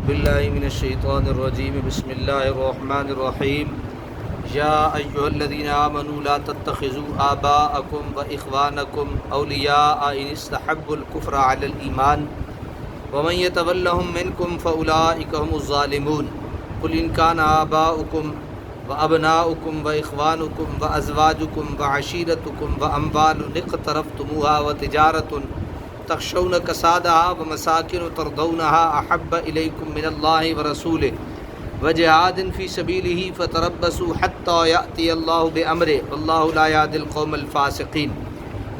باللہ من الشیطان الرجیم بسم اللہ الرحمن الرحیم یا ایہا الذین آمنوا لا تتخذوا آباءکم واخوانکم اولیاء ان استحبوا الکفر علی الایمان ومن یتولہم منکم فاولئک هم الظالمون قل ان کان آباؤکم وابناؤکم واخوانکم وازواجکم وعشیرتکم واموال اقترفتموها وتجارۃ تخشون کسادها ومساکن ترضونها احب الیکم من اللہ ورسولہ وجہاد فی سبیلہ فتربصوا حتی یأتی اللہ بامرہ واللہ لا یہدی القوم الفاسقین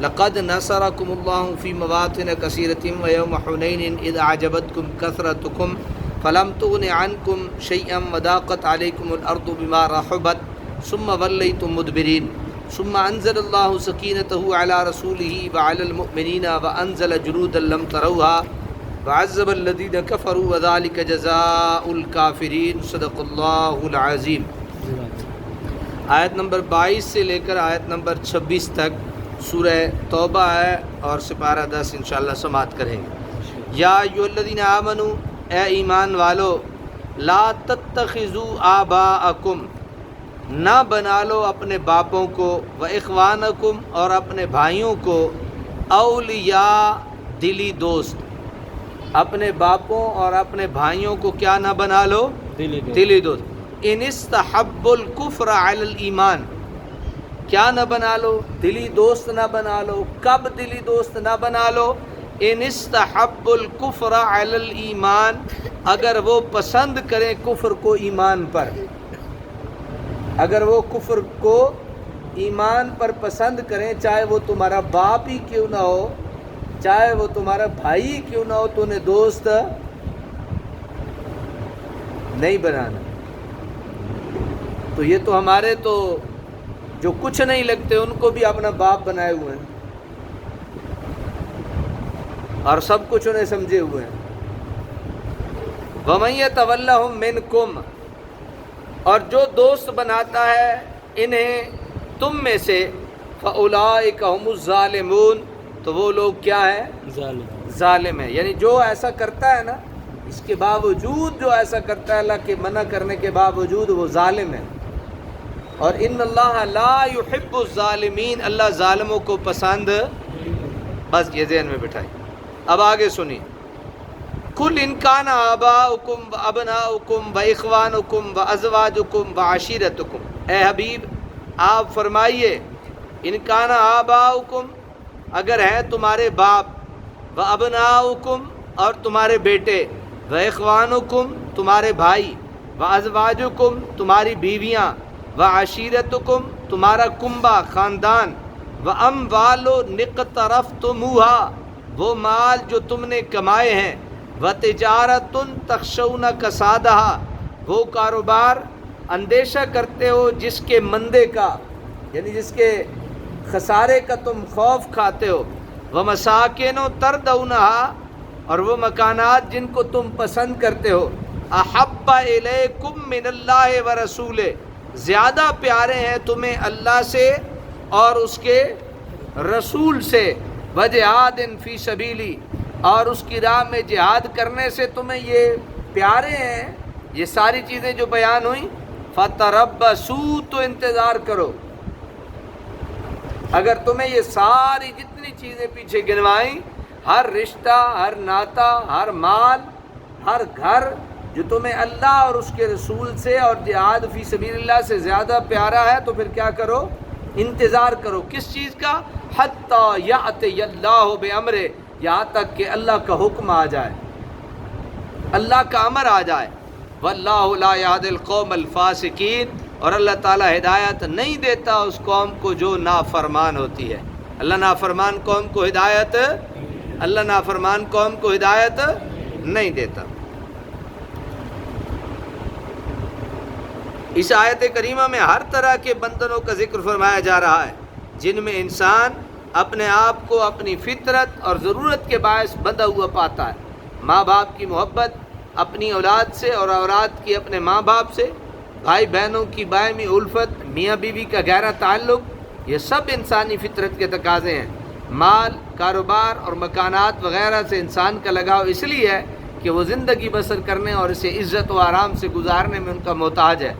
لقد نصرکم اللہ فی مواطن کثیرۃ ویوم حنین اذ اعجبتکم کثرتکم فلم تغن عنکم شیئا وضاقت علیکم الارض بما رحبت ثم ولیتم مدبرین ثم انزل اللہ سکینتہ علی رسولہ وعلی المؤمنین وانزل جنودا لم تروها وعذب الذین کفروا وذلک جزاء الکافرین صدق اللہ العظیم۔ آیت نمبر 22 سے لے کر آیت نمبر 26 تک سورہ توبہ ہے اور سپارہ 10 انشاءاللہ سماعت کریں گے۔ یا ایھا الذین آمنوا، اے ایمان والو، لا تتخذوا آباءکم، نہ بنا لو اپنے باپوں کو، و اخوانکم، اور اپنے بھائیوں کو، اولیاء، دلی دوست۔ اپنے باپوں اور اپنے بھائیوں کو کیا نہ بنا لو؟ دلی دوست۔ ان استحب الکفر علی الایمان، کیا نہ بنا لو؟ دلی دوست نہ بنا لو۔ کب دلی دوست نہ بنا لو؟ ان استحب الکفر علی الایمان، اگر وہ پسند کریں کفر کو ایمان پر، اگر وہ کفر کو ایمان پر پسند کریں، چاہے وہ تمہارا باپ ہی کیوں نہ ہو، چاہے وہ تمہارا بھائی ہی کیوں نہ ہو، تو انہیں دوست نہیں بنانا۔ تو یہ تو ہمارے تو جو کچھ نہیں لگتے ان کو بھی اپنا باپ بنائے ہوئے ہیں اور سب کچھ انہیں سمجھے ہوئے ہیں۔ وَمَن يَتَوَلَّهُم مِّنكُمْ، اور جو دوست بناتا ہے انہیں تم میں سے، فَأُولَئِكَ هُمُ الظَّالِمُونَ، تو وہ لوگ کیا ہیں؟ ظالم ہیں۔ یعنی جو ایسا کرتا ہے نا، اس کے باوجود جو ایسا کرتا ہے اللہ کے منع کرنے کے باوجود، وہ ظالم ہے۔ اور ان اللہ لا يحب الظالمین، اللہ ظالموں کو پسند، بس یہ ذہن میں بٹھائیں۔ اب آگے سنیں، قل ان کان آباؤکم وابناؤکم واخوانکم وازواجکم وعشیرتکم، اے حبیب آپ فرمائیے، ان کان آباؤکم، اگر ہیں تمہارے باپ، وابناؤکم، اور تمہارے بیٹے، واخوانکم، تمہارے بھائی، وازواجکم، تمہاری بیویاں، وعشیرتکم، تمہارا کنبہ خاندان، واموال اقترفتموها، وہ مال جو تم نے کمائے ہیں، وتجارۃ تخشون کسادها، وہ کاروبار اندیشہ کرتے ہو جس کے مندے کا، یعنی جس کے خسارے کا تم خوف کھاتے ہو، ومساکن ترضونها، اور وہ مکانات جن کو تم پسند کرتے ہو، احب الیکم من اللہ ورسولہ، زیادہ پیارے ہیں تمہیں اللہ سے اور اس کے رسول سے، وجہاد فی سبیلی، اور اس کی راہ میں جہاد کرنے سے تمہیں یہ پیارے ہیں، یہ ساری چیزیں جو بیان ہوئیں، فتربصوا، تو انتظار کرو۔ اگر تمہیں یہ ساری جتنی چیزیں پیچھے گنوائیں، ہر رشتہ، ہر ناتا، ہر مال، ہر گھر جو تمہیں اللہ اور اس کے رسول سے اور جہاد فی سبیل اللہ سے زیادہ پیارا ہے، تو پھر کیا کرو؟ انتظار کرو۔ کس چیز کا؟ حتی یأتی اللہ بامرہ، یہاں تک کہ اللہ کا حکم آ جائے، اللہ کا امر آ جائے۔ واللہ لا یہدی القوم الفاسقین، اور اللہ تعالیٰ ہدایت نہیں دیتا اس قوم کو جو نافرمان ہوتی ہے۔ اللہ نافرمان قوم کو ہدایت، اللہ نافرمان قوم کو ہدایت نہیں دیتا۔ اس آیت کریمہ میں ہر طرح کے بندنوں کا ذکر فرمایا جا رہا ہے جن میں انسان اپنے آپ کو اپنی فطرت اور ضرورت کے باعث بندھا ہوا پاتا ہے۔ ماں باپ کی محبت اپنی اولاد سے، اور اولاد کی اپنے ماں باپ سے، بھائی بہنوں کی باہمی الفت، میاں بیوی کا گہرا تعلق، یہ سب انسانی فطرت کے تقاضے ہیں۔ مال، کاروبار اور مکانات وغیرہ سے انسان کا لگاؤ اس لیے ہے کہ کہ وہ زندگی بسر کرنے اور اسے عزت و آرام سے گزارنے میں ان کا محتاج ہے۔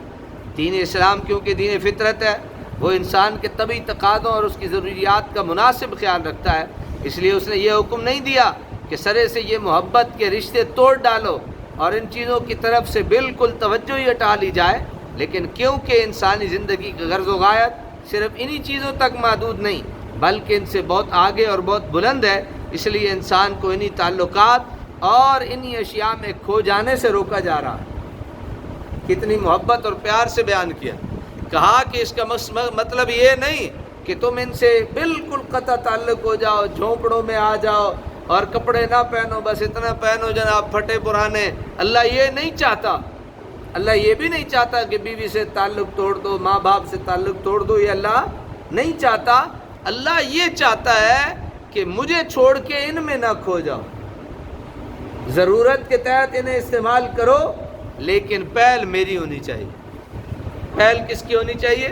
دین اسلام کیونکہ دین فطرت ہے، وہ انسان کے طبعی تقاضوں اور اس کی ضروریات کا مناسب خیال رکھتا ہے، اس لیے اس نے یہ حکم نہیں دیا کہ سرے سے یہ محبت کے رشتے توڑ ڈالو اور ان چیزوں کی طرف سے بالکل توجہ ہی ہٹا لی جائے، لیکن کیونکہ انسانی زندگی کا غرض و غایت صرف انہی چیزوں تک محدود نہیں بلکہ ان سے بہت آگے اور بہت بلند ہے، اس لیے انسان کو انہی تعلقات اور انہی اشیاء میں کھو جانے سے روکا جا رہا ہے۔ کتنی محبت اور پیار سے بیان کیا، کہا کہ اس کا مطلب یہ نہیں کہ تم ان سے بالکل قطع تعلق ہو جاؤ، جھونپڑوں میں آ جاؤ اور کپڑے نہ پہنو، بس اتنا پہنو جناب پھٹے پرانے۔ اللہ یہ نہیں چاہتا، اللہ یہ بھی نہیں چاہتا کہ بیوی سے تعلق توڑ دو، ماں باپ سے تعلق توڑ دو، یہ اللہ نہیں چاہتا۔ اللہ یہ چاہتا ہے کہ مجھے چھوڑ کے ان میں نہ کھو جاؤ، ضرورت کے تحت انہیں استعمال کرو، لیکن پہل میری ہونی چاہیے۔ پہل کس کی ہونی چاہیے؟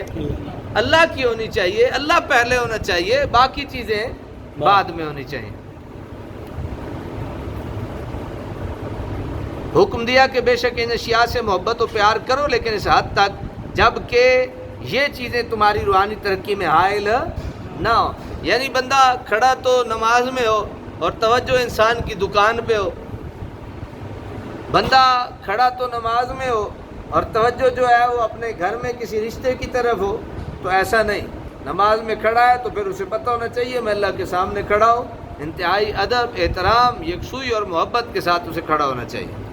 اللہ کی ہونی چاہیے، اللہ پہلے ہونا چاہیے، باقی چیزیں بعد میں ہونی چاہیے۔ حکم دیا کہ بے شک ان اشیاء سے محبت و پیار کرو، لیکن اس حد تک جب کہ یہ چیزیں تمہاری روحانی ترقی میں حائل نہ ہو۔ یعنی بندہ کھڑا تو نماز میں ہو اور توجہ انسان کی دکان پہ ہو، بندہ کھڑا تو نماز میں ہو اور توجہ جو ہے وہ اپنے گھر میں کسی رشتے کی طرف ہو، تو ایسا نہیں۔ نماز میں کھڑا ہے تو پھر اسے پتہ ہونا چاہیے میں اللہ کے سامنے کھڑا ہوں، انتہائی ادب، احترام، یکسوئی اور محبت کے ساتھ اسے کھڑا ہونا چاہیے۔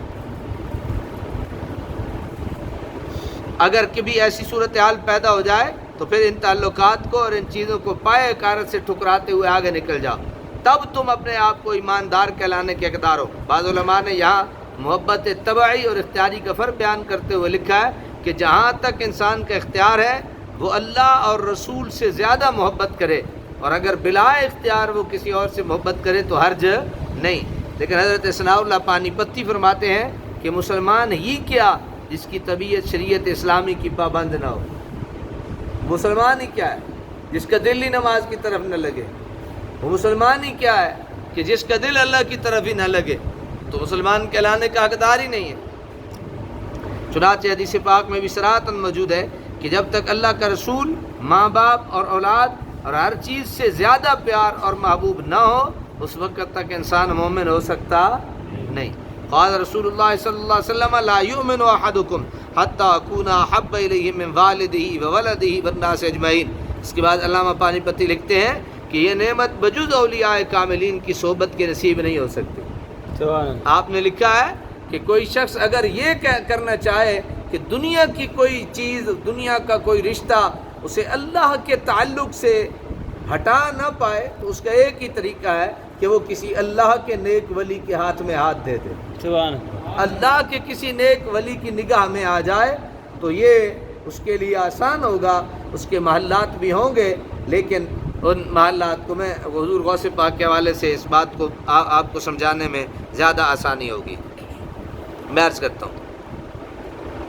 اگر کبھی ایسی صورتحال پیدا ہو جائے تو پھر ان تعلقات کو اور ان چیزوں کو پائے کارت سے ٹھکراتے ہوئے آگے نکل جاؤ، تب تم اپنے آپ کو ایماندار کہلانے کے حقدار ہو۔ بعض علماء نے یہاں محبت طبعی اور اختیاری کا فرق بیان کرتے ہوئے لکھا ہے کہ جہاں تک انسان کا اختیار ہے وہ اللہ اور رسول سے زیادہ محبت کرے، اور اگر بلا اختیار وہ کسی اور سے محبت کرے تو حرج نہیں۔ لیکن حضرت ثناء اللہ پانی پتی فرماتے ہیں کہ مسلمان ہی کیا جس کی طبیعت شریعت اسلامی کی پابند نہ ہو، مسلمان ہی کیا ہے جس کا دل ہی نماز کی طرف نہ لگے، وہ مسلمان ہی کیا ہے کہ جس کا دل اللہ کی طرف ہی نہ لگے، تو مسلمان کہلانے کا حقدار ہی نہیں ہے۔ چنانچہ حدیث پاک میں بھی صراحتاً موجود ہے کہ جب تک اللہ کا رسول، ماں باپ اور اولاد اور ہر چیز سے زیادہ پیار اور محبوب نہ ہو، اس وقت تک انسان مومن ہو سکتا نہیں۔ قال رسول اللہ صلی اللہ علیہ وسلم لا یؤمن احدکم حتی اکون احب الیہ من والدہ وولدہ والناس اجمعین۔ اس کے بعد علامہ پانی پتی لکھتے ہیں کہ یہ نعمت بجز اولیاء کاملین کی صحبت کے نصیب نہیں ہو سکتی۔ آپ نے لکھا ہے کہ کوئی شخص اگر یہ کرنا چاہے کہ دنیا کی کوئی چیز، دنیا کا کوئی رشتہ اسے اللہ کے تعلق سے ہٹا نہ پائے، تو اس کا ایک ہی طریقہ ہے کہ وہ کسی اللہ کے نیک ولی کے ہاتھ میں ہاتھ دے دے۔ اللہ کے کسی نیک ولی کی نگاہ میں آ جائے تو یہ اس کے لیے آسان ہوگا، اس کے محلات بھی ہوں گے، لیکن ان محلات کو میں حضور غوث پاک کے حوالے سے اس بات کو آپ کو سمجھانے میں زیادہ آسانی ہوگی۔ میں عرض کرتا ہوں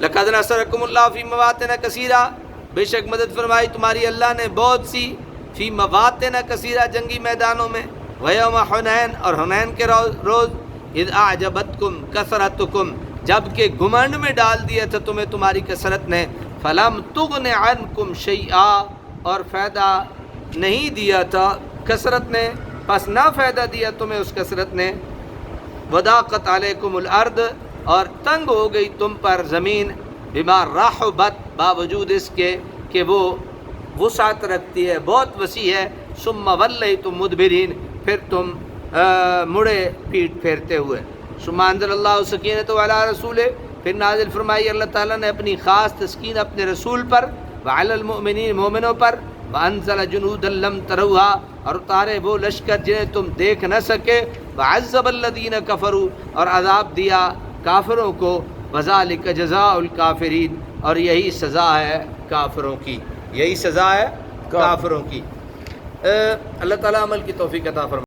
لَقَدْ نَصَرَكُمُ اللَّهُ فِي مَوَاطِنَ كَثِيرًا، بے شک مدد فرمائی تمہاری اللہ نے بہت سی، فی مواطن کثیرہ جنگی میدانوں میں، ویوم حنین اور حنین کے روز، اذ اعجبتکم کثرتکم جب کہ گھمنڈ میں ڈال دیا تھا تمہیں تمہاری کثرت نے، فلم تغن عنکم شیئا اور فائدہ نہیں دیا تھا کثرت نے، پس نہ فائدہ دیا تمہیں اس کثرت نے، وضاقت علیکم الارض اور تنگ ہو گئی تم پر زمین، بما رحبت باوجود اس کے کہ وہ وسعت رکھتی ہے، بہت وسیع ہے، ثم ولیتم مدبرین پھر تم مڑے پیٹ پھیرتے ہوئے، ثم انزل اللہ سکینۃ علی رسول پھر نازل فرمائی اللہ تعالیٰ نے اپنی خاص تسکین اپنے رسول پر، وعلی المؤمنین مومنوں پر، وانزل جنودا لم تروها اور اتارے وہ لشکر جنہیں تم دیکھ نہ سکے، وعذب الذین کفروا اور عذاب دیا کافروں کو، وذالک جزاء الکافرین اور یہی سزا ہے کافروں کی، یہی سزا ہے کافروں کی۔ اللہ تعالیٰ عمل کی توفیق عطا فرمائے۔